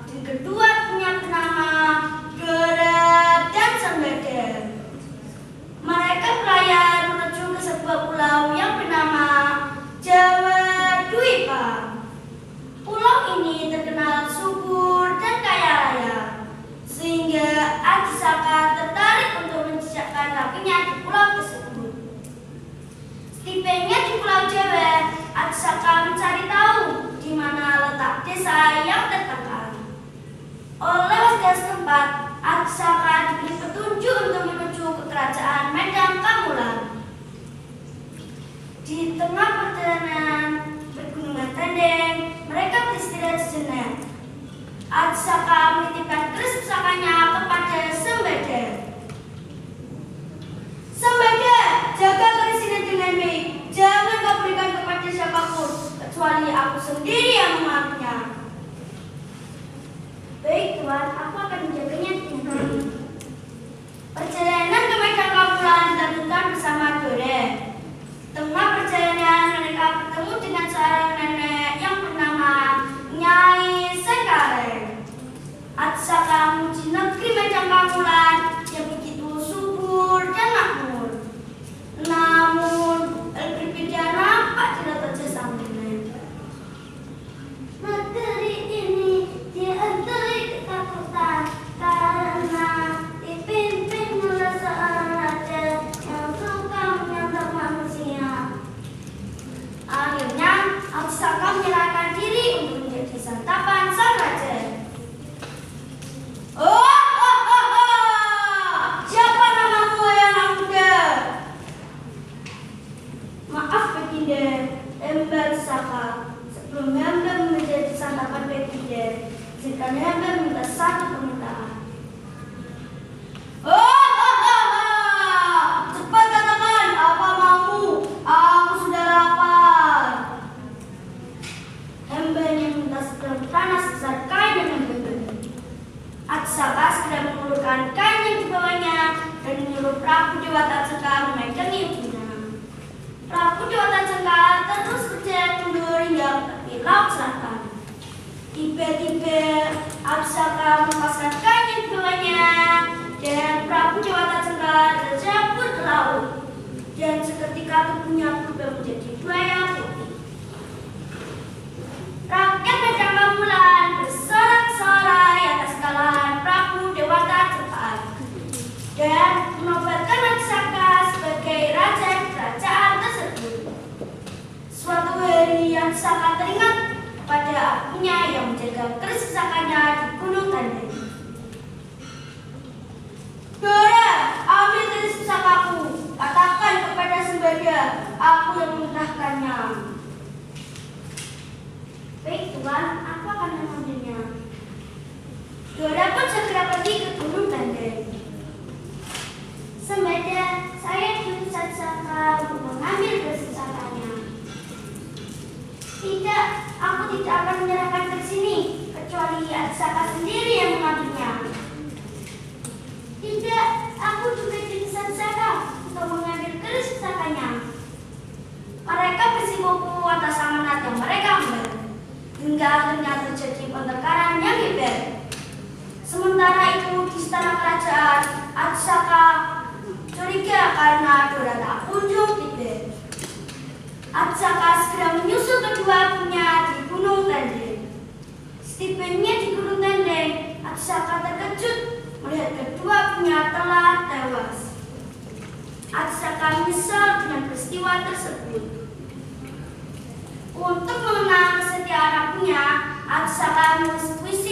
dan kedua punya bernama Dora dan Sembada. Mereka berlayar menuju ke sebuah pulau yang bernama Jawa Dwipa. Pulau ini terkenal subur dan kaya raya, sehingga Aji Saka tertarik untuk menjejakkan kakinya di pulau tersebut. Setibanya di Pulau Jawa, Aji Saka mencari tahu di mana letak desa yang terdekat. Oleh warga setempat, Aji Saka diberi petunjuk untuk menuju ke kerajaan Medan Kamulan. Di tengah perjalanan pegunungan Tendeng, mereka beristirahat sejenak. Aji Saka menitipkan keris pusakanya kepada Sembada. Sembada, jaga keris ini dengan baik. Jangan kau berikan kepada siapapun, kecuali aku sendiri yang mengambilnya. Baik Tuan, aku akan menjaganya dengan baik. Perjalanan ke Medan Kamulan dilanjutkan bersama Dora. Tengah perjalanan mereka bertemu dengan seorang nenek yang bernama Nyai Sengkareng. Aji Saka menuju negeri Medan Kamulan yang begitu subur dan makmur. Namun, berbeda nampak di letak sang nenek. Negeri ini diantara ketakutan karena dipimpin oleh seorang raja yang suka menyantap manusia. Akhirnya, Aji Saka menyerahkan diri untuk menjadi santapan sang raja. Siapa namamu yang anak muda? Maaf Baginda, hamba Saka. Sebelum hamba menjadi santapan Baginda, izinkan hamba minta satu permintaan. Cepat katakan apa maumu. Aku sudah lapar. Hamba yang minta sebelah tanah sebesar kain yang berbeda. Aji Saka segera mengulurkan kain yang dibawanya dan menyuruh Prabu Dewata Cengka memegangi ujungnya. Prabu Dewata Cengka terus berjalan mundur hingga ke tepi laut selatan. Tiba-tiba Aji Saka melepaskan kain yang dibawanya dan Prabu Dewata Cengka terjebur ke laut. Dan seketika tubuhnya berubah menjadi buaya putih. Rakyat Medan Kamulan bersorak-sorai atas kekalahan Prabu Dewata Cengka dan menobatkan Aji Saka sebagai raja kerajaan tersebut. Suatu hari Aji Saka teringat pada akunya yang menjaga keris pusakanya di Gunung Tandeng. Dora, ambil keris pusakaku. Katakan kepada Sembada, aku yang mementahkannya. Baik Tuan, aku akan mengambilnya. Dora pun segera pergi ke Gunung Tandeng. Sembada, saya dituntut Aji Saka untuk mengambil keris pusakanya. Tidak, aku tidak akan menyerahkan keris ini, kecuali Aji Saka sendiri yang mengambilnya. Tidak, aku juga dituntut Aji Saka untuk mengambil keris pusakanya. Mereka bersikukuh atas amanat yang mereka ambil, hingga akhirnya terjadi pertengkaran yang hebat. Sementara itu di istana kerajaan, Aji Saka curiga karena Dora tak kunjung tiba. Aji Saka segera menyusul kedua ibunya di Gunung Tandeng. Setibanya di Gunung Tandeng, Aji Saka terkejut melihat kedua ibunya telah tewas. Aji Saka menyesal dengan peristiwa tersebut. Untuk mengenang kesetiaan anaknya, Aji Saka menulis puisi